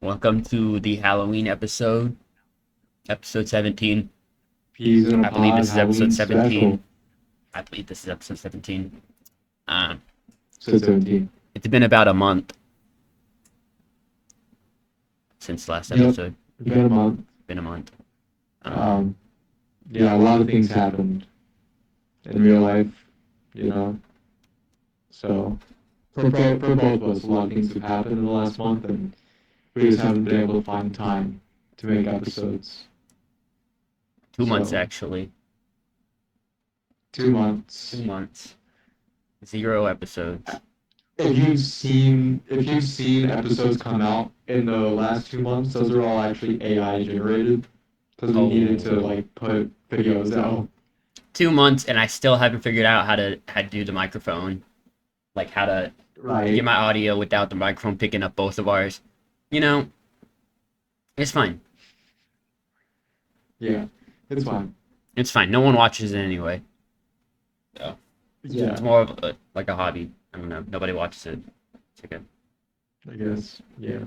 Welcome to the Halloween episode 17. Peas in a I believe pod this is episode Halloween 17. special. I believe this is episode 17. Um, So 17. it's been about a month since last Yep, episode. it's been a month. Been a month. Um, Um, yeah, a lot of things happened in real life, you know. So for both of us, a lot of things have happened in the last month, and we just haven't been able to find time to make episodes. 2 months So actually. 2 months. 2 months. 0 episodes. If you've seen episodes come out in the last 2 months, those are all actually AI generated because we needed to Oh, like put videos out. 2 months, and I still haven't figured out how to do the microphone, like how to get Right. my audio without the microphone picking up both of ours. You know, it's fine. Yeah, it's fine. It's fine. No one watches it anyway. So. It's Yeah, more of like a hobby. I don't know. Nobody watches it. It's okay. I guess. Yeah.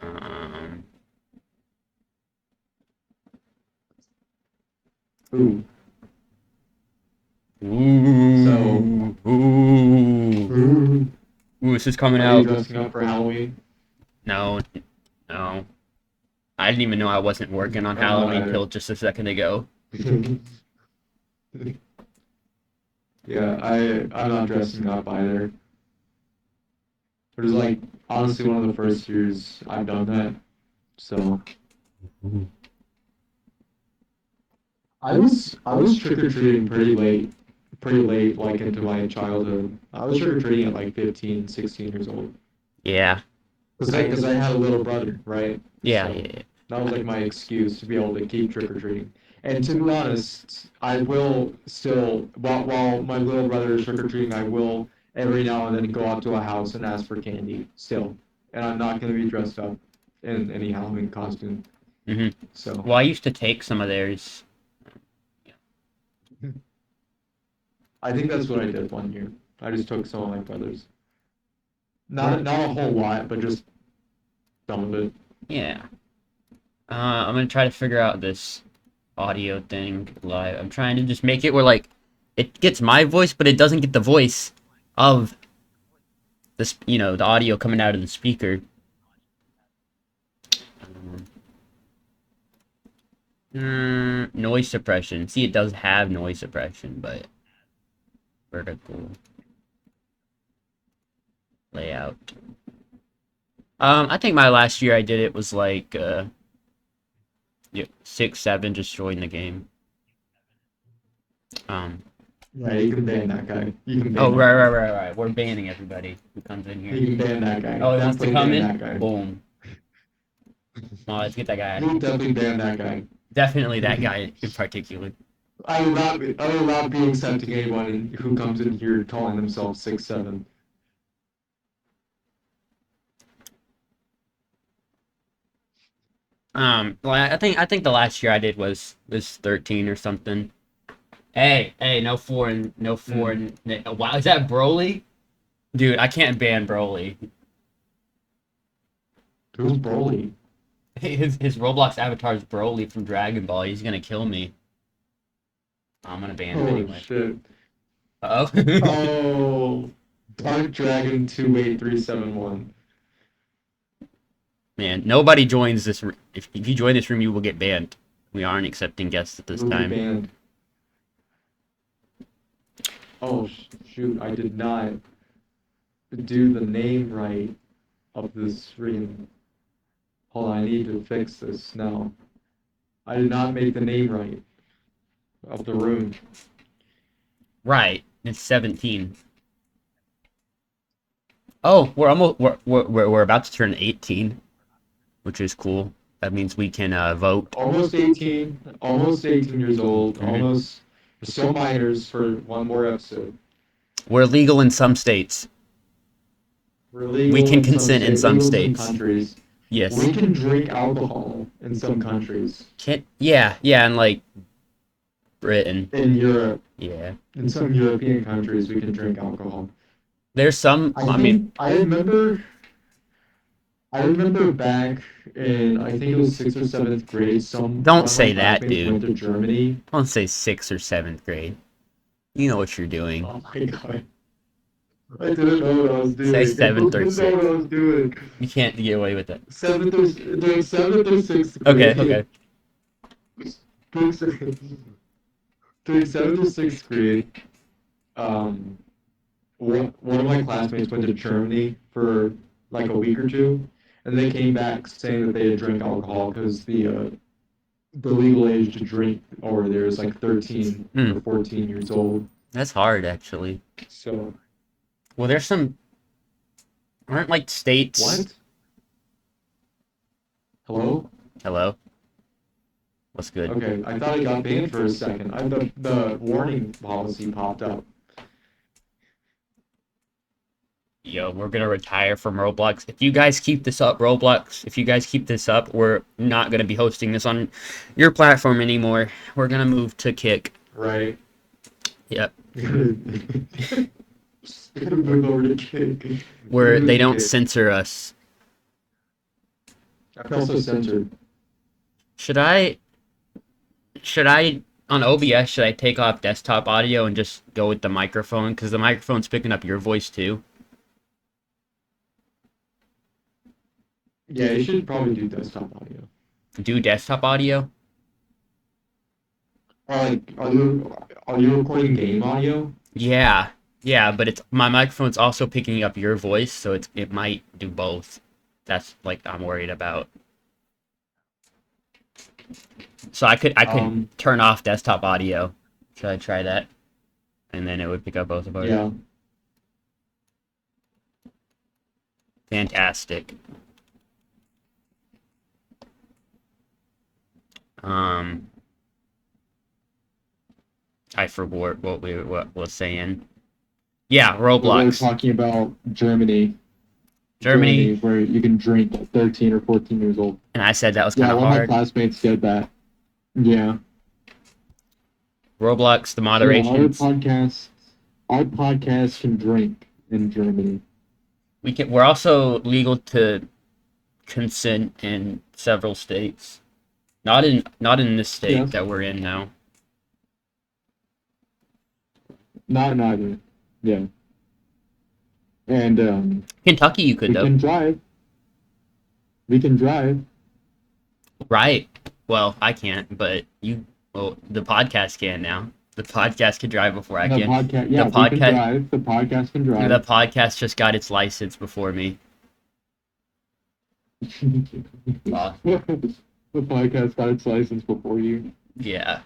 Um. Ooh. So, Ooh. Ooh. ooh, Ooh. This is coming are you out. dressing up for Halloween? No. No. I didn't even know I wasn't working on I'm not Halloween either. till just a second ago. Yeah, I'm not dressing up either. It was like honestly one of the first years I've done that. So I was trick or treating pretty late, like into my childhood. I was trick or treating at like 15, 16 years old. Yeah. Because I had a little brother, right? Yeah. So Yeah. that was like my excuse to be able to keep trick or treating. And to be honest, I will still, while my little brother is trick or treating, I will every now and then go out to a house and ask for candy still. And I'm not going to be dressed up in any Halloween costume. hmm So Well, I used to take some of theirs. I think that's what I did one year. I just took some of my brother's. Not a whole lot, but just some of it. Yeah. I'm gonna try to figure out this audio thing live. I'm trying to just make it where like it gets my voice, but it doesn't get the voice of this, the audio coming out of the speaker. Noise suppression. See, it does have noise suppression, but vertical layout. I think my last year I did it was like yeah, 6, 7, just join the game. Um. Yeah, you can ban that guy. You can Oh, ban that right, right, guy. right, right. We're banning everybody who comes in here. You can ban that guy. Oh, he wants to Definitely come ban in. that guy. Boom. Oh, let's get that guy out of You here. definitely ban that guy. Definitely that guy in particular. I will not be accepting anyone who comes in here calling themselves 6'7". Well, I think the last year I did was 13 or something. Hey, no foreign, no Mm. foreign. Wow, is that Broly? Dude, I can't ban Broly. Who's Broly? His Roblox avatar is Broly from Dragon Ball. He's gonna kill me. I'm gonna ban him Oh anyway. shit. Uh oh. Oh, Dark Dragon 28371. Man, nobody joins this. If you join this room, you will get banned. We aren't accepting guests at this Will be time. banned. Oh shoot, I did not do the name right of this stream. Hold on, I need to fix this now. I did not make the name right of the room. Right, it's 17. Oh, we're almost we're about to turn 18, which is cool. That means we can vote. Almost 18 years old, hmm almost, we're still minors for one more episode. We're legal in some states. We're We legal can in some consent in state, some legal in some states. countries. Yes. We can drink alcohol in some countries. Can yeah, and like Britain. In Europe, Yeah. in some European countries, we can drink alcohol. There's some. I I mean, think I remember I remember back in, I think it was sixth or seventh grade, Don't one of my say that, classmates dude. went to Germany. Don't say 6th or 7th grade. You know what you're doing. Oh my God. I didn't know what I was Say doing. I 7th or didn't know what 6th. I was doing. You can't get away with it. During seventh or sixth Okay, grade. okay. During, se- during seventh or sixth grade, um, one of my classmates went to Germany for like a week or two, and they came back saying that they had drank alcohol because the legal age to drink over there is like 13 Hmm. or 14 years old. That's hard, actually. So Well, there's some. Aren't like states. what? Hello? Hello? What's good? Okay, I thought I got banned for a second. The warning policy popped up. Yo, we're gonna retire from Roblox. If you guys keep this up, Roblox, if you guys keep this up, we're not gonna be hosting this on your platform anymore. We're gonna move to Kick. Right. Yep. Gonna move over to Kick. Where Move they to don't Kick. censor us. I felt so censored. Should I on OBS should I take off desktop audio and just go with the microphone? Because the microphone's picking up your voice too. Yeah, you should probably do desktop audio. Do desktop audio? Or like, are you recording game audio? Yeah. Yeah, but it's my microphone's also picking up your voice, so it might do both. That's like I'm worried about. So I could turn off desktop audio. Should I try that? And then it would pick up both of ours. Yeah. Fantastic. Um, I forgot what was saying. Yeah, We were Roblox. talking about Germany. Germany, where you can drink at 13 or 14 years old. and I said that was kind Yeah, of one of my hard. classmates said that. Yeah. Roblox, the So yeah, moderations. our podcast can drink in Germany. We're also legal to consent in several states. Not in this state Yes. that we're in now. Not neither. Yeah. And Kentucky, you could we though. can drive. We can drive. Right. Well, I can't, but well, the podcast can now. The podcast can drive before I The can. podcast, yeah, The we can podcast, drive. The podcast can drive. the podcast just got its license before me. The podcast got its license before you. Yeah.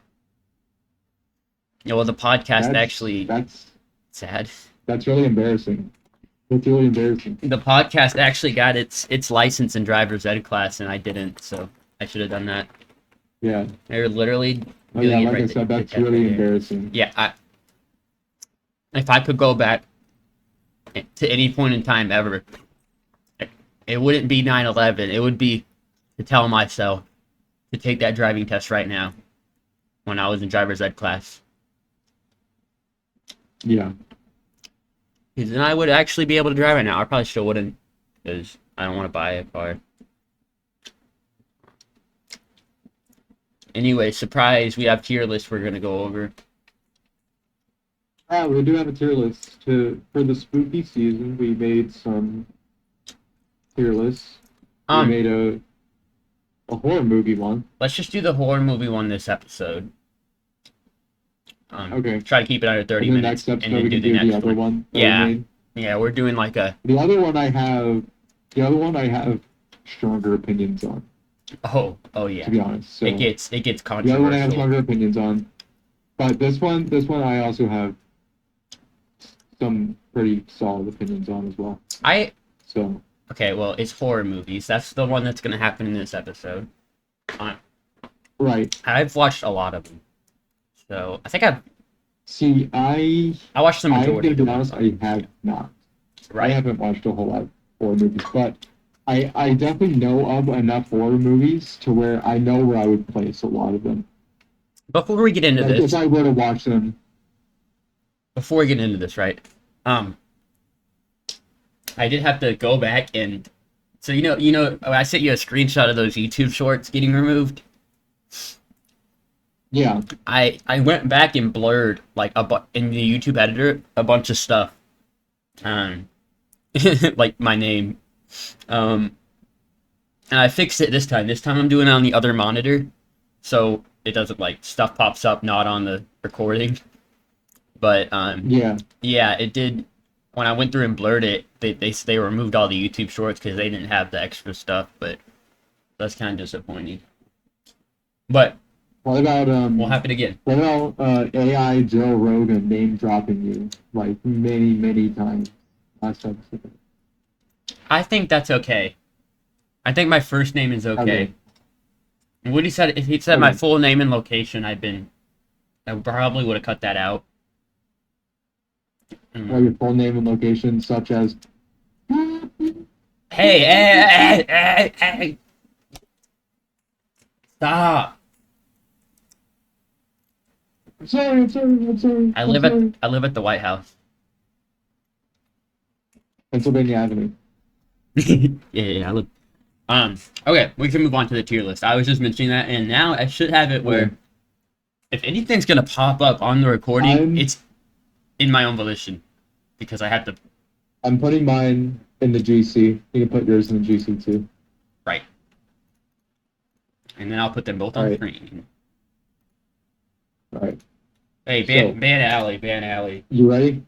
Yeah, well, the podcast That's actually that's sad. that's really embarrassing. That's really embarrassing. The podcast actually got its license in driver's ed class, and I didn't, so I should have done that. Yeah. They're literally Oh yeah, doing it like I right said, there. that's really embarrassing. Yeah, if I could go back to any point in time ever, it wouldn't be 9/11. It would be to tell myself to take that driving test right now when I was in driver's ed class. Yeah. Because then I would actually be able to drive right now. I probably still wouldn't, because I don't want to buy a car. Anyway, surprise, we have tier lists we're going to go over. We do have a tier list for the spooky season. We made some tier lists. We made a horror movie one. Let's just do the horror movie one this episode. Okay. Try to keep it under 30 And the minutes, next and episode then we do can the do next the other one. one. that we Yeah. made. Yeah, we're doing like a... The other one I have stronger opinions on, Oh to yeah. be honest. So It gets the other one I have controversial. stronger opinions on, but this one I also have some pretty solid opinions on as well. So Okay, well, it's horror movies. That's the one that's going to happen in this episode. right. I've watched a lot of them. So, I think See, I watched the I'm majority gonna of be them. honest, I have not. I Right. haven't watched a whole lot of horror movies, but I definitely know of enough horror movies to where I know where I would place a lot of them. Before we get into Like this, if I were to watch them. right? I did have to go back and So I sent you a screenshot of those YouTube shorts getting removed. Yeah. I went back and blurred like in the YouTube editor a bunch of stuff. Um, like my name. Um, and I fixed it this time. This time I'm doing it on the other monitor, so it doesn't like stuff pops up not on the recording. But Yeah. yeah, it did. When I went through and blurred it, they removed all the YouTube shorts because they didn't have the extra stuff. But that's kind of disappointing. But What about we'll happen again. what about AI Joe Rogan name dropping you like many times last episode? I think that's okay. I think my first name is okay. Okay. And what he said, if he said my Okay. full name and location, I probably would have cut that out. Like your full name and location, such as. Hey, stop! I'm sorry. I'm sorry. I'm sorry. I I'm live at sorry. I live at the White House. Pennsylvania Avenue. Yeah, I live. Okay, we can move on to the tier list. I was just mentioning that, and now I should have it where Okay. if anything's gonna pop up on the recording, I'm it's in my own volition because I have to I'm putting mine in the GC. You can put yours in the GC too. write, and then I'll put them both All on right. screen. All right. Hey, So ban alley. you ready?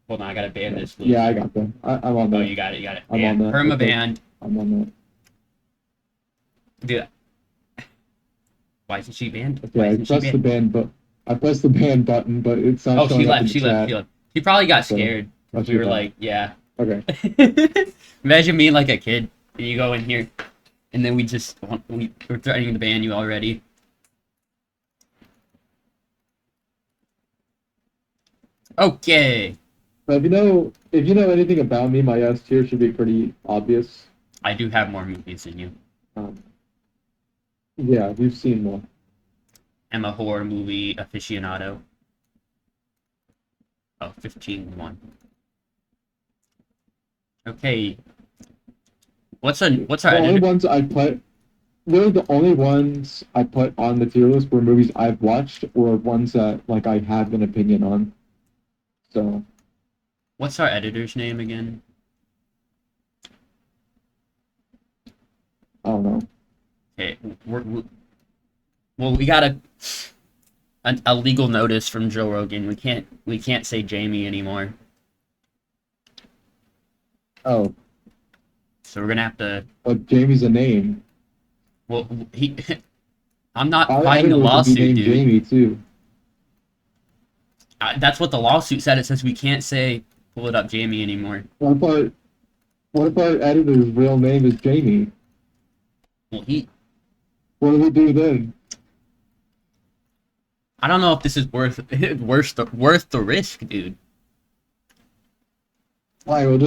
Hold on, I gotta ban this. Yeah, I got them. I'm on Oh, that. you got it. I'm on that. Perma Okay. banned. I'm on that. Dude, why isn't she banned? Okay, Why I isn't she pressed the banned? ban, but I pressed the ban button, but it's not Oh, showing up in the chat. She left. She probably got So scared. that's We your were bad. like, yeah. Okay. Imagine me like a kid, and you go in here, and then we're threatening to ban you already. Okay. But if you know anything about me, my S tier should be pretty obvious. I do have more movies than you. Um, yeah, you've seen more. I'm a horror movie aficionado. Oh, 15-1. Okay. What's our The only editor? ones I put, really the only ones I put on the tier list were movies I've watched or ones that like I have an opinion on. So What's our editor's name again? I don't know. Okay, well, we got a legal notice from Joe Rogan. We can't say Jamie anymore. Oh, So we're gonna have to. but Jamie's a name. Well, he. I'm not Our fighting the editor could be lawsuit, named dude. Jamie too. That's what the lawsuit said. It says we can't say pull it up Jamie anymore. What if our editor's real name is Jamie? Well, What do we do then? I don't know if this is worth worth the risk, dude. Alright, we'll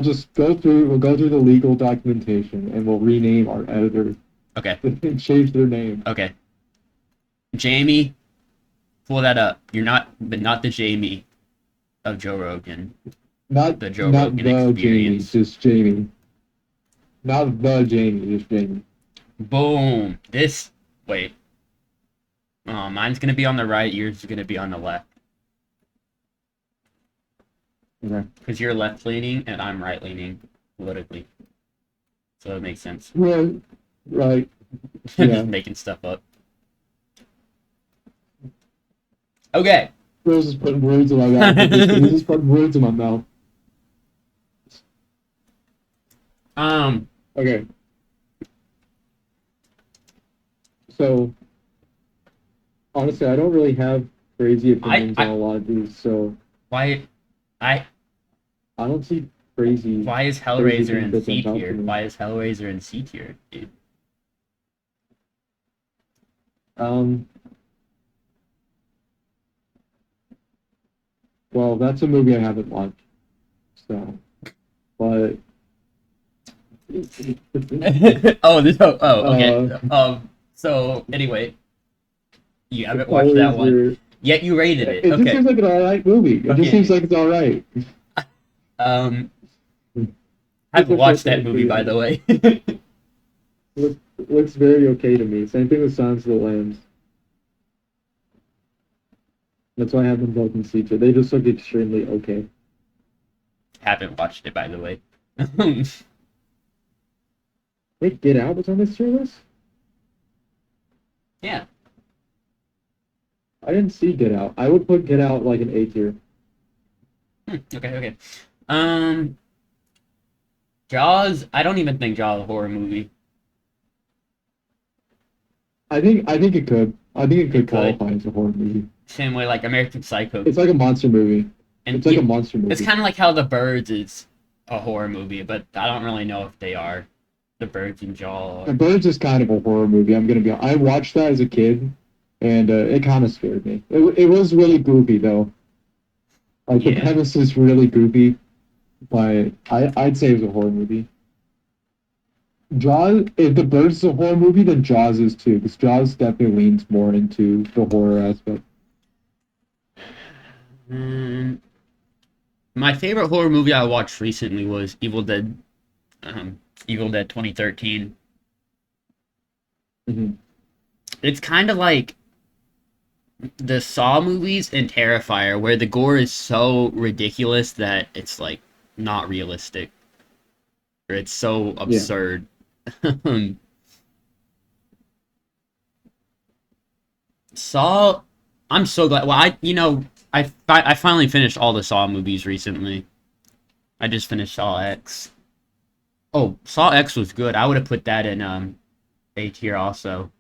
just go through the legal documentation and we'll rename our editor Okay, and change their name. okay. Jamie, pull that up. You're not the Jamie of Joe Rogan. Not The Joe not Rogan the Jamie, experience. just Jamie. Not the Jamie, just Jamie. Boom. Wait. Oh, mine's gonna be on the right. Yours is gonna be on the left. Okay. Because you're left leaning and I'm right leaning politically. So it makes sense. Right. Right. Yeah. Just making stuff up. Okay. Rose is putting words in my mouth. He's just putting words in my mouth. Okay. So honestly, I don't really have crazy opinions on a lot of these, so why I I don't see crazy. why is crazy Hellraiser things in that C jump out tier? to me. Why is Hellraiser in C tier, dude? Well, that's a movie I haven't watched. So, but Okay. So anyway, you haven't watched that one. Hellraiser. Yet you rated it. It just Okay. seems like an alright movie. It Okay. just seems like it's alright. Um I haven't watched that movie, by the way. Looks very okay to me. Same thing with Silence of the Lambs. That's why I have them both in C tier. They just look extremely okay. Haven't watched it, by the way. Wait, Get Out was on this tier list? Yeah. I didn't see Get Out. I would put Get Out like an A tier. Okay, okay. Um, Jaws. I don't even think Jaws is a horror movie. I think it could. I think it could It could. qualify as a horror movie. Same way like American Psycho. It's like a monster movie. And It's like a monster it's movie. kind of like how The Birds is a horror movie, but I don't really know if they are. The Birds and Jaws. The Birds is kind of a horror movie. I'm gonna be. I watched that as a kid, and it kind of scared me. It was really goofy though. Like the Yeah. premise is really goofy, but I'd say it was a horror movie. Jaws. If The Birds is a horror movie, then Jaws is too, because Jaws definitely leans more into the horror aspect. Mm, my favorite horror movie I watched recently was Evil Dead. Evil Dead 2013. Mm-hmm. It's kind of like the Saw movies and Terrifier, where the gore is so ridiculous that it's like not realistic, or it's so Yeah. absurd. Saw, I'm so glad. Well, I finally finished all the Saw movies recently. I just finished Saw X. Oh, Saw X was good. I would have put that in A tier also.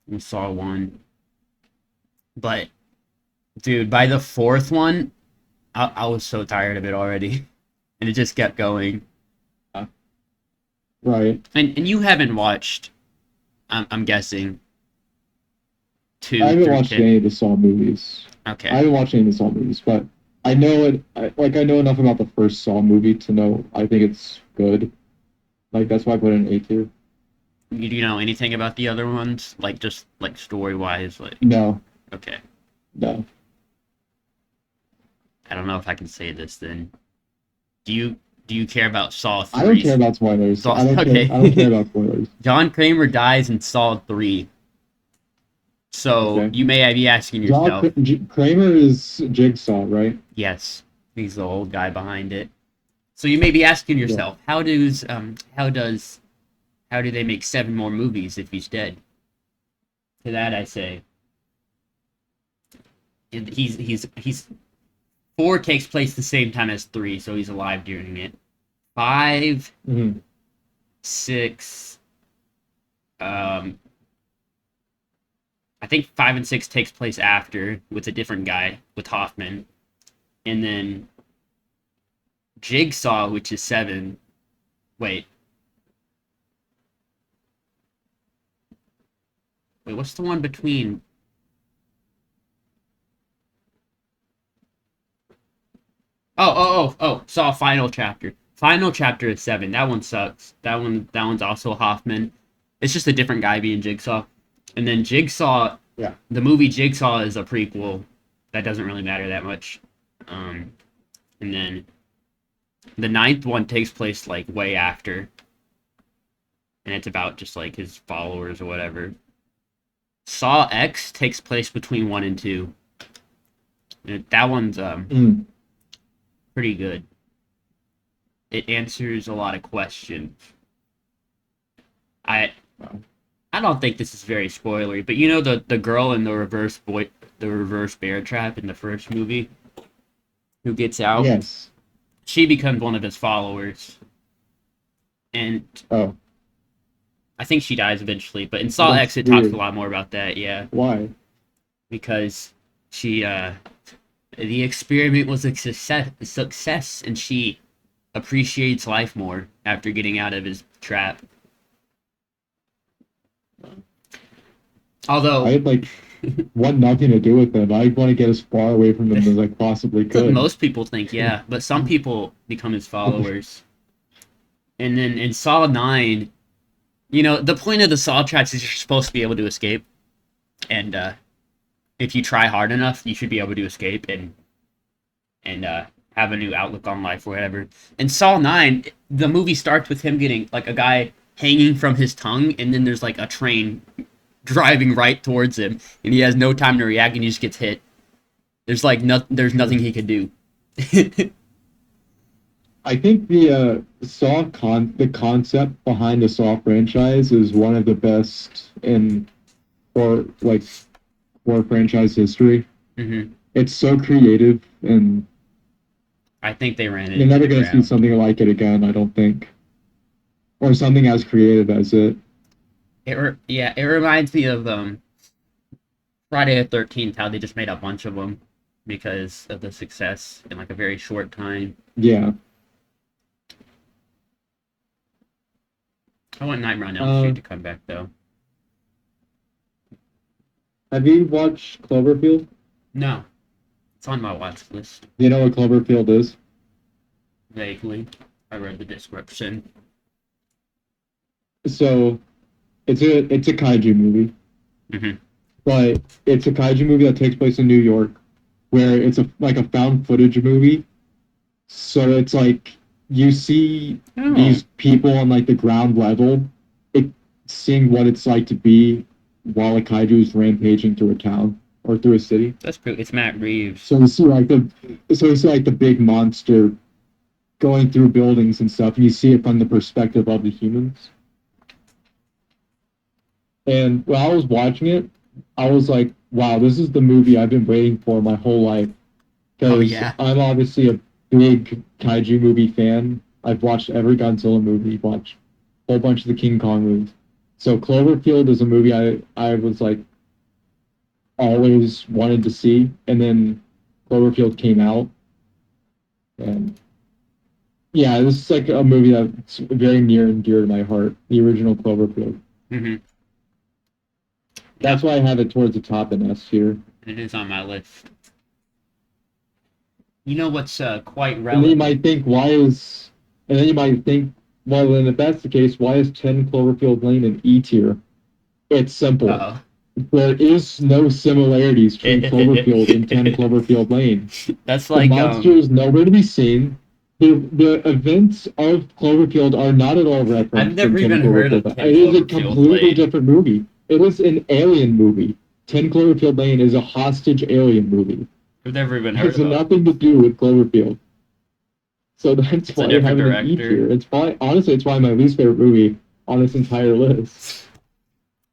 And Saw 1. But dude, by the fourth one, I was so tired of it already. And it just kept going. Right. And you haven't watched, I'm guessing, I 2 haven't through watched 10. any of the Saw movies. I Okay. haven't watched any of the Saw movies, but I know it. I know enough about the first Saw movie to know. I think it's good. Like that's why I put it in A tier. You know anything about the other ones? Like just like story wise, like No, okay. no. I don't know if I can say this then. Do you do you care about Saw I don't care 3's? about spoilers. Saw I don't care. I don't care okay. about spoilers. John Kramer dies in Saw 3. So Okay. you may be asking yourself, Kramer is Jigsaw, right? yes, he's the old guy behind it. So you may be asking Yeah. yourself, how do they make 7 more movies if he's dead? To that I say, he's 4 takes place the same time as 3, so he's alive during it. 5, Mm-hmm. 6, I think 5 and 6 takes place after with a different guy with Hoffman, and then Jigsaw, which is 7. Wait, what's the one between? Oh! Saw Final Chapter. Final Chapter is 7. That one sucks. That one's also Hoffman. It's just a different guy being Jigsaw. And then Jigsaw, Yeah. the movie Jigsaw is a prequel. That doesn't really matter that much. And then the 9th one takes place like way after, and it's about just like his followers or whatever. Saw X takes place between 1 and 2. That one's Mm. pretty good. It answers a lot of questions. I Wow. I don't think this is very spoilery, but you know the girl in the reverse bear trap in the first movie who gets out, Yes. she becomes one of his followers, and Oh, I think she dies eventually. But in Saw that's X, it talks a weird. lot more about that. Yeah, Why? because she the experiment was a success, and she appreciates life more after getting out of his trap. I Although had like want nothing to do with them. I want to get as far away from them as I possibly that's what could. most people think, yeah. But some people become his followers. And then in Saw 9, you know, the point of the Saw tracks is you're supposed to be able to escape. And if you try hard enough, you should be able to escape and have a new outlook on life or whatever. In Saw 9, the movie starts with him getting like a guy hanging from his tongue, and then there's like a train driving right towards him, and he has no time to react, and he just gets hit. There's nothing he could do. I think the concept behind the Saw franchise is one of the best in horror franchise history. hmm It's so creative, and I think they ran it you're into never the gonna see ground. something like it again. I don't think, or something as creative as it. Yeah, it reminds me of Friday the 13th, how they just made a bunch of them because of the success in like a very short time. Yeah. I want Nightmare on Elm Uh, Street to come back though. have you watched Cloverfield? No, it's on my watch list. Do you know what Cloverfield is? Vaguely, I read the description. So it's a kaiju movie, hmm but it's a kaiju movie that takes place in New York, where it's a found footage movie. So it's like you see Oh, these people on like the ground level, it, seeing what it's like to be while a kaiju is rampaging through a town or through a city. that's cool. It's Matt Reeves. So you see like the big monster going through buildings and stuff, and you see it from the perspective of the humans. And when I was watching it, I was like, wow, this is the movie I've been waiting for my whole life. Oh Because yeah, I'm obviously a big kaiju movie fan. I've watched every Godzilla movie, watched a whole bunch of the King Kong movies. So Cloverfield is a movie I was like always wanted to see. And then Cloverfield came out. And yeah, this is like a movie that's very near and dear to my heart, the original Cloverfield. hmm That's yep. why I have it towards the top in S tier. It is on my list. You know what's quite And then you relevant? might think, and then you might think, well, then if that's the case, why is 10 Cloverfield Lane an E tier? It's simple. Uh There is no similarities between Cloverfield and 10 oh. Cloverfield Lane. That's The like monster is nowhere to be seen. The events of Cloverfield are not at all I've referenced in never 10 even heard of Cloverfield. 10 It is a Cloverfield completely Lane. different movie. It is an alien movie. 10 Cloverfield Lane is a hostage alien movie. I've never even It heard has of it. nothing to do with Cloverfield. So that's It's a why I different have it in E director. tier. It's probably honestly it's probably my least favorite movie on this entire list.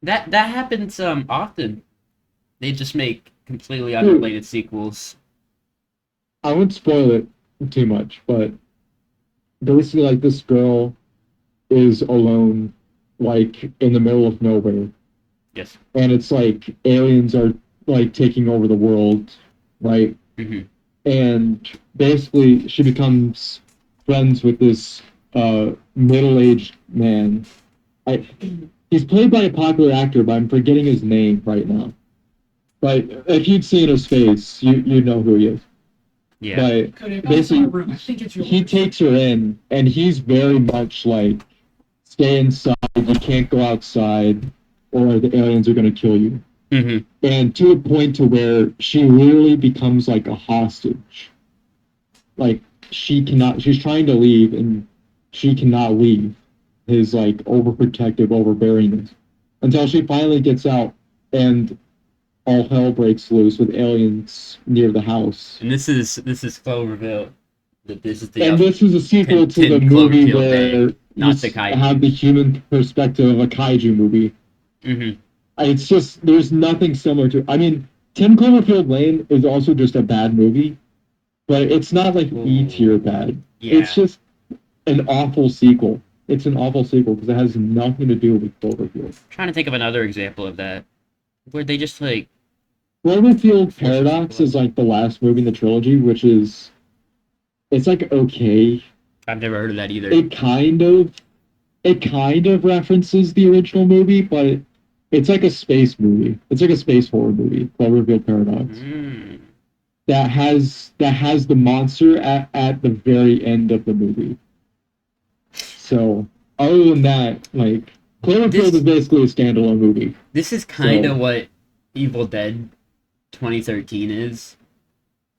That happens often. They just make completely Dude, unrelated sequels. I won't spoil it too much, but basically like this girl is alone, like in the middle of nowhere. Yes. And it's like aliens are like taking over the world, right? hmm And basically she becomes friends with this middle-aged man. I He's played by a popular actor, but I'm forgetting his name right now. But if you'd seen his face, you'd know who he is. Yeah. But basically, he takes her in, and he's very much like, stay inside. You can't go outside, or the aliens are gonna kill you. hmm And to a point to where she literally becomes like a hostage. Like she cannot. She's trying to leave, and she cannot leave. His like overprotective overbearingness until she finally gets out, and all hell breaks loose with aliens near the house. And this is Cloverfield. This is the And this is a sequel 10, to the 10 movie Cloverfield where Lane, you not the have kaiju. the human perspective of a kaiju movie. hmm It's just there's nothing similar to. I mean, 10 Cloverfield Lane is also just a bad movie, but it's not like E tier Oh, bad. It's yeah. just an awful sequel. It's an awful sequel because it has nothing to do with Cloverfield. Trying to think of another example of that, where they just like Cloverfield force a Paradox sequel out. is like the last movie in the trilogy, which is it's like okay. I've never heard of that either. It kind of references the original movie, but it's like a space movie. It's like a space horror movie, Cloverfield Paradox. Mm. That has the monster at the very end of the movie. So other than that, like Cloverfield is This basically a standalone movie. this is kind So of what Evil Dead 2013 is,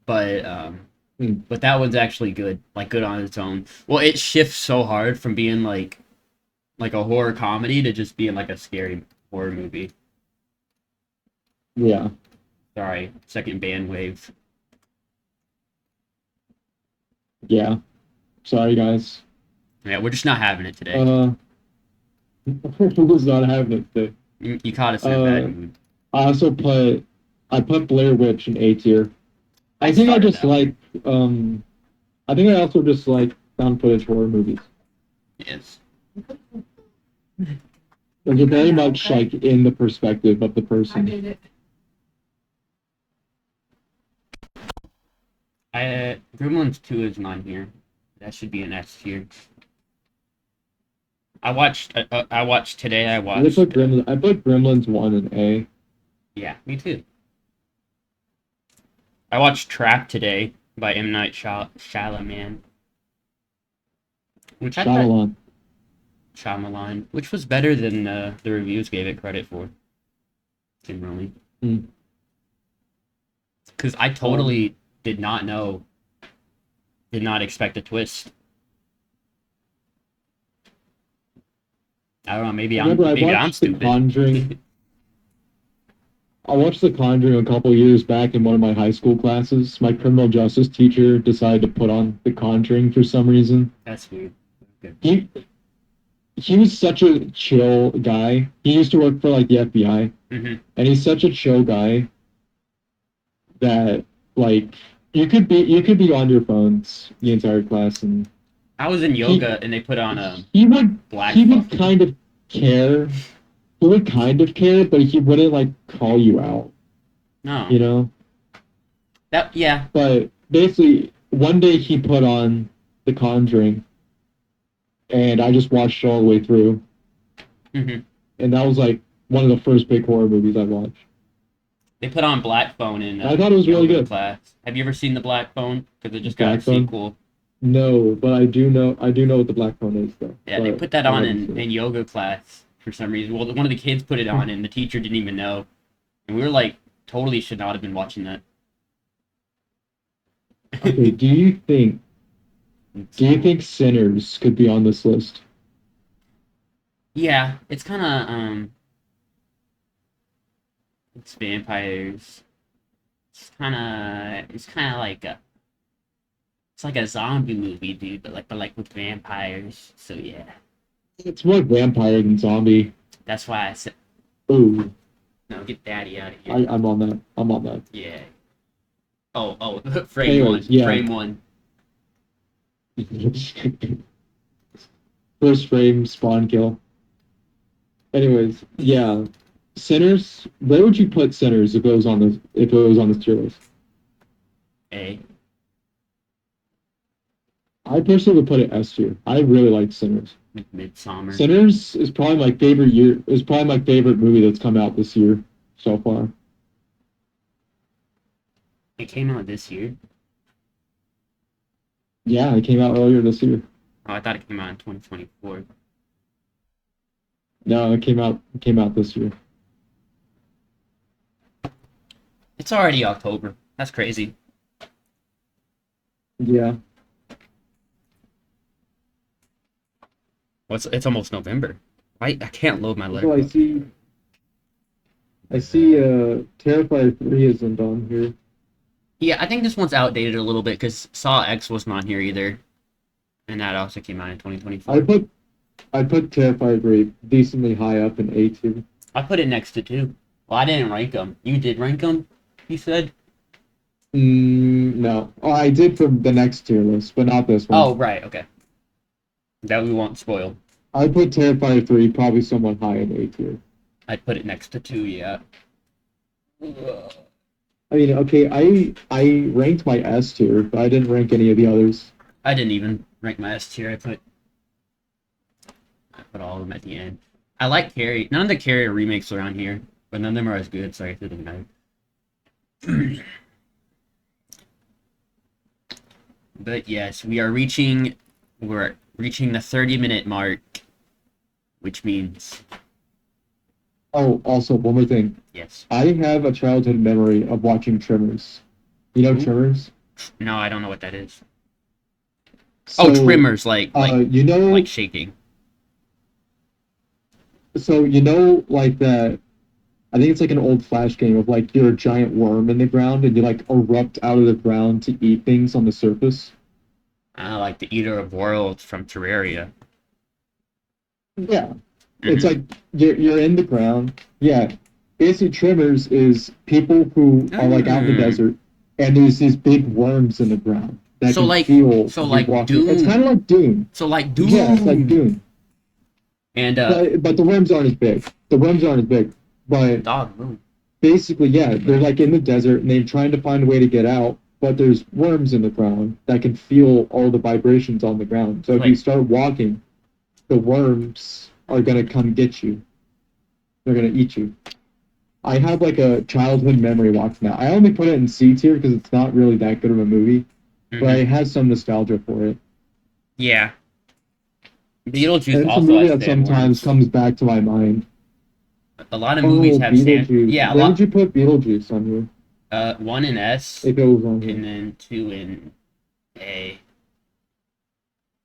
but Hmm. But that one's actually good, like good on its own. Well, it shifts so hard from being like a horror comedy to just being like a scary horror movie. Yeah, Sorry, second band wave. yeah. Sorry, guys. Yeah, we're just not having it today. Uh, who was not having it today? You caught us in a bad Uh, mood. I also I put Blair Witch in A tier. I I think I started just that one. like, I think I also just like found footage horror movies. Yes. Like you're very much like in the perspective of the person. Gremlins 2 is not here. That should be an S tier. I watched today. I I watched. put Gremlins. I put Gremlins one in A. Yeah, me too. I watched Trap today by M Night Shyamalan, which I thought Shyamalan. Shyamalan, which was better than the reviews gave it credit for. Generally, Hmm. because I Um, totally did not know, did not expect a twist. I don't know. I remember I Maybe I'm watched The stupid. Conjuring. I watched The Conjuring a couple years back in one of my high school classes. My criminal justice teacher decided to put on The Conjuring for some reason. That's weird. Good. He he was such a chill guy. He used to work for like the FBI, Hmm. and he's such a chill guy that like you could be on your phones the entire class, and I was in he yoga and they put on he would black he would phone. kind of care. He would kind of care, but he wouldn't like call you out, No, you know. that yeah. But basically, one day he put on The Conjuring, and I just watched it all the way through, Hmm. and that was like one of the first big horror movies I watched. They put on black phone in And I thought it was really yoga good. class. Have you ever seen the black phone? Because it just got a Black Phone? sequel. No, but I do know what the Black Phone is though. Yeah, they But put that I on haven't seen in yoga class for some reason. Well, one of the kids put it it. on, and the teacher didn't even know. And we were like, totally should not have been watching that. Okay, do you think Sinners could be on this list? Yeah, it's kind of it's vampires. It's kind of like a zombie movie, dude, but like with vampires. So yeah, It's more vampire than zombie. that's why I said Ooh, no. Get Daddy out of here. I'm on that. I'm on that. Yeah. Oh, frame Anyways, one. yeah. Frame one. First frame spawn kill. Anyways, yeah. Sinners. Where would you put Sinners if it was on the tier list? A. I personally would put it S tier. I really like Sinners. Midsummer. Sinners is probably my favorite movie that's come out this year so far. It came out this year. Yeah, it came out earlier this year. Oh, I thought it came out in 2024. No, it came out this year. It's already October. That's crazy. Yeah. Well, it's almost November. I can't load my So I letterbox. see I see Terrifier 3 isn't on here. Yeah, I think this one's outdated a little bit because Saw X wasn't on here either, and that also came out in I 2024. put I put Terrifier 3 decently high up in A tier. I put it next to two. Well, I didn't rank them. You did rank them. You said. No. Oh, I did for the next tier list, but not this one. Oh, right. Okay. That we won't spoil. I put Terrifier 3 probably somewhat high in A tier. I'd put it next to two. Yeah. I mean, okay, I ranked my S tier, but I didn't rank any of the others. I didn't even rank my S tier. I put all of them at the end. I like Carrie. None of the Carrie remakes are on here, but none of them are as good. Sorry, it doesn't matter. But yes, we're reaching the 30-minute mark, which means Oh, also, one more thing. yes. I have a childhood memory of watching Tremors. You know Ooh, Tremors? No, I don't know what that is. Oh, So, tremors, you like know, shaking. like that. I think it's like an old Flash game of like you're a giant worm in the ground and you like erupt out of the ground to eat things on the surface. Like the Eater of Worlds from Terraria. Yeah, it's Mm-hmm. like you're in the ground. Yeah, basically, tremors is people who are like out in the Mm. desert, and there's these big worms in the ground that So can like, feel so you like walking. It's kind of Doom. like Dune. So like Yeah, it's like Doom. Dune, And but the worms aren't as big. The worms aren't as big, but dog Moon. basically, yeah, they're like in the desert and they're trying to find a way to get out. But there's worms in the ground that can feel all the vibrations on the ground. So if you Like, start walking, the worms are gonna come get you. They're gonna eat you. I have like a childhood memory watching that. I only put it in C tier because it's not really that good of a movie, but mm-hmm. it has some nostalgia for it. Yeah. Beetlejuice And it's a also movie has that sometimes sandworms. comes back to my mind. A lot of movies Oh, have sand. Beetlejuice. Yeah, a Where would lot. you put Beetlejuice on here? One in S, If it was on here. and then two in A,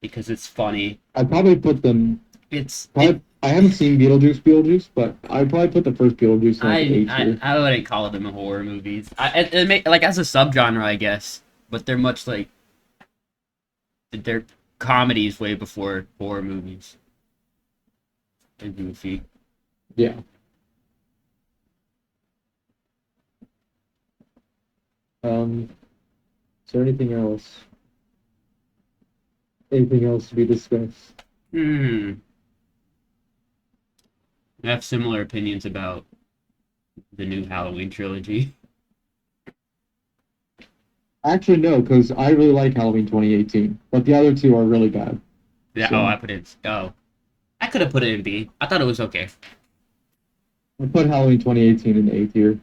because it's funny. I'd probably put them. It's it. Probably. I haven't seen Beetlejuice, but I'd probably put the first Beetlejuice in like I A I tier. I wouldn't call them horror movies. It make, like as a subgenre, I guess, but they're much like they're comedies way before horror movies. They're goofy. Yeah. Um. Is there anything else? Anything else to be discussed? Hmm. I have similar opinions about the new Halloween trilogy. Actually, no, because I really like Halloween 2018, but the other two are really bad. Yeah. Oh, So I put it. Oh, I could have put it in B. I thought it was okay. I put Halloween 2018 in A tier.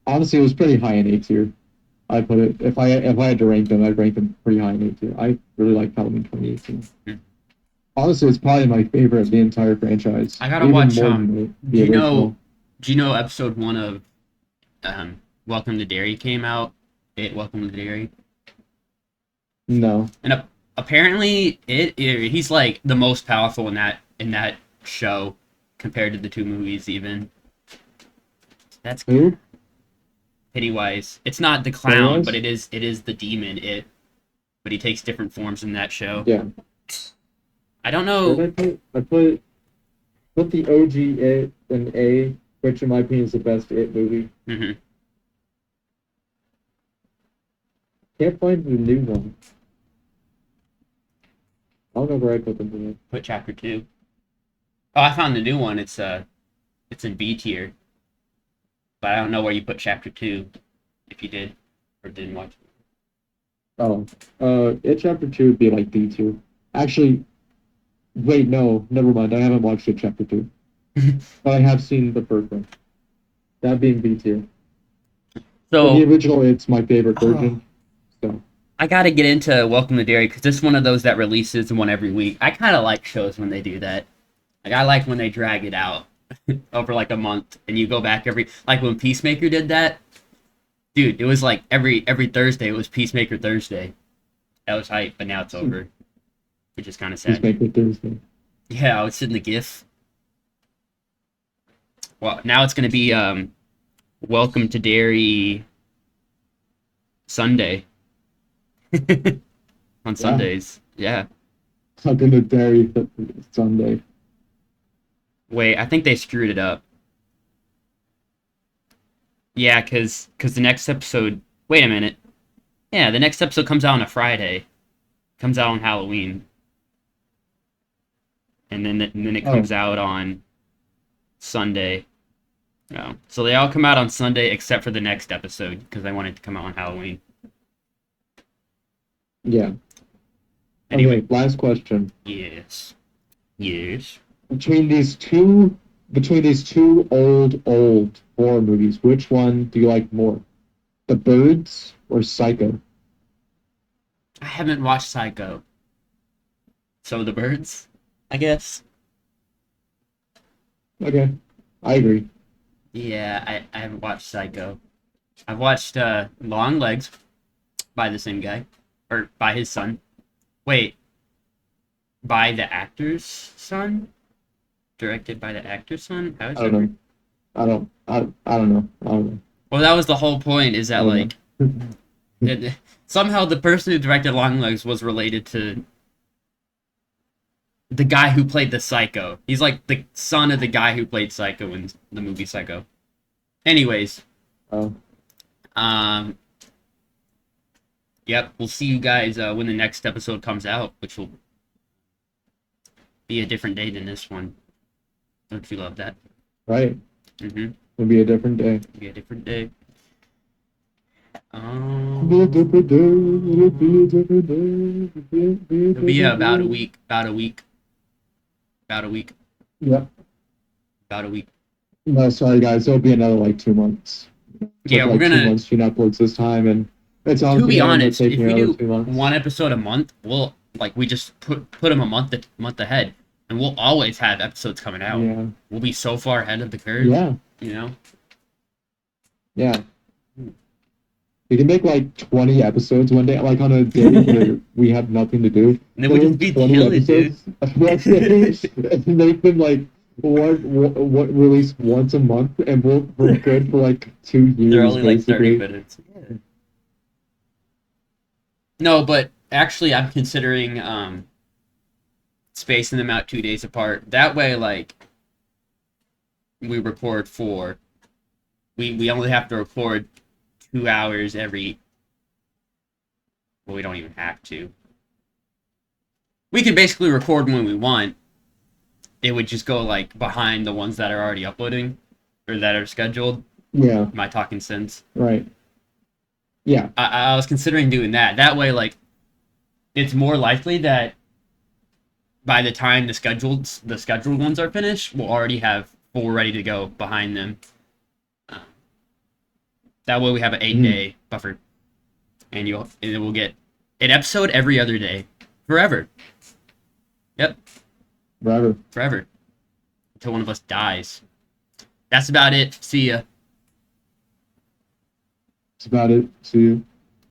Honestly, it was pretty high in A tier. I put it if I had to rank them, I'd rank them pretty high in A tier. I really like Halloween 2018. Hmm. Honestly, it's probably my favorite of the entire franchise, I gotta even watch. more than the Do you know? original. Do you know episode one of Welcome to Dairy came out? Welcome to Dairy, No. and apparently he's like the most powerful in that show compared to the two movies. Even that's Who? Pennywise. It's not the clown, but Pennywise? it is the demon. But he takes different forms in that show. Yeah. I don't Where know. did I put? I put the OG It in A, which in my opinion is the best It movie. Hmm. Can't find the new one. I don't know where I put them in. Put chapter two. Oh, I found the new one. It's in B tier, but I don't know where you put chapter two. If you did or didn't watch Oh, It Chapter 2 would be like D tier. Actually, wait, no, never mind. I haven't watched It Chapter 2, it. but I have seen the first one. That being B tier. But the So, original, it's my favorite oh, version. So, I gotta get into Welcome to Dairy because it's one of those that releases one every week. I kind of like shows when they do that. Like I like when they drag it out over like a month and you go back every like when Peacemaker did that. Dude, it was like every Thursday it was Peacemaker Thursday. That was hype, but now it's over, which is kind of sad. Peacemaker Thursday. Yeah, I was in the GIF. Well, now it's gonna be Welcome to Dairy Sunday on Yeah, Sundays. Yeah. Tucking the Dairy Sunday. Wait, I think they screwed it up. Yeah, cause the next episode. Wait a minute. Yeah, the next episode comes out on a Friday. Comes out on Halloween, and then it Oh, comes out on Sunday. No, so they all come out on Sunday except for the next episode because they wanted to come out on Halloween. yeah. Anyway, Okay, last question. yes, yes. Between these two old horror movies, which one do you like more? The Birds or Psycho? I haven't watched Psycho. So the birds, I guess. Okay, I agree. Yeah, I haven't watched Psycho. I've watched Long Legs. by the same guy, or by his son. Wait, by the actor's son? Directed by the actor's son? How is I don't that know. work? I don't know. I don't know. Well, that was the whole point. Is I that don't like know. somehow the person who directed Longlegs was related to the guy who played the Psycho. He's like the son of the guy who played Psycho in the movie Psycho. Anyways, Oh, um, yep, we'll see you guys when the next episode comes out, which will be a different day than this one. Don't you love that? right. Mm-hmm. It'll be a different day. Be a different day. It'll be a different day. It'll be a different day. Be a It'll be different about a day. week. About a week. About a week. Yep. About a week. No, sorry guys. It'll be another like 2 months. Yeah, Took we're like two gonna. months to uploads this time, and it's To honestly be gonna end up honest, if taking we another do 2 months. one episode a month, we'll like we just put them a month ahead, and we'll always have episodes coming out. Yeah. We'll be so far ahead of the curve. Yeah. You know. Yeah. We can make like 20 episodes one day, like on a day where we have nothing to do. And then we just be chilling, dude. And make them like what release once a month, and we're good for like 2 years They're only like 30 basically. minutes. Yeah. No, but actually, I'm considering spacing them out 2 days apart. That way, like we record four. We only have to record 2 hours every. Well, we don't even have to. We can basically record when we want. It would just go like behind the ones that are already uploading or that are scheduled. Yeah. Am I talking sense? Right. Yeah. I was considering doing that. That way, like, it's more likely that by the time the scheduled ones are finished, we'll already have 4 ready to go behind them. That way, we have an 8-day buffer, and we'll get an episode every other day, forever. Yep, forever until one of us dies. That's about it. See ya. That's about it. See you.